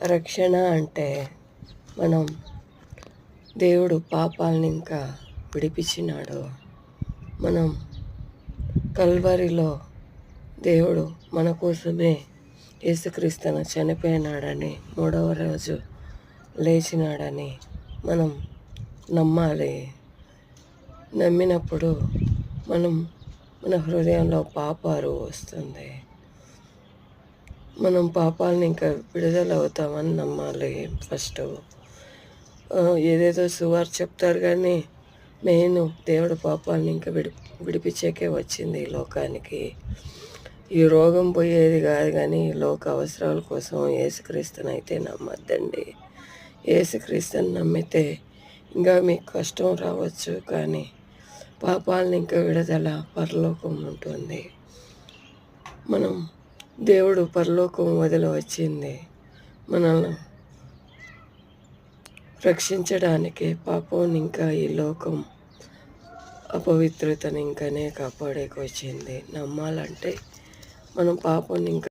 రక్షణ అంటే మనం దేవుడు పాపాలని ఇంకా విడిపించినాడు. మనం కల్వరిలో దేవుడు మన కోసమే యేసుక్రీస్తును చనిపోయినాడని, మూడవ రోజు లేచినాడని మనం నమ్మాలి. నమ్మినప్పుడు మన హృదయంలో పాపారు వస్తుంది. మనం పాపాలని ఇంకా విడుదల అవుతామని నమ్మాలి. ఫస్ట్ ఏదేదో సువార్ చెప్తారు, కానీ మెయిన్ దేవుడు పాపాలని ఇంకా విడిపించేకే వచ్చింది ఈ లోకానికి. ఈ రోగం పోయేది కాదు, కానీ ఈ లోక అవసరాల కోసం యేసుక్రీస్తుని అయితే నమ్మద్దండి. యేసుక్రీస్తుని నమ్మితే ఇంకా మీకు కష్టం రావచ్చు, కానీ పాపాలని ఇంకా విడుదల పరలోకం ఉంటుంది. మనం దేవుడు పరలోకం వదిలి వచ్చింది మనల్ని రక్షించడానికి. పాపం ఇంకా ఈ లోకం అపవిత్రతని ఇంకానే కాపాడేకి వచ్చింది. నమ్మాలంటే మనం పాపం ఇంకా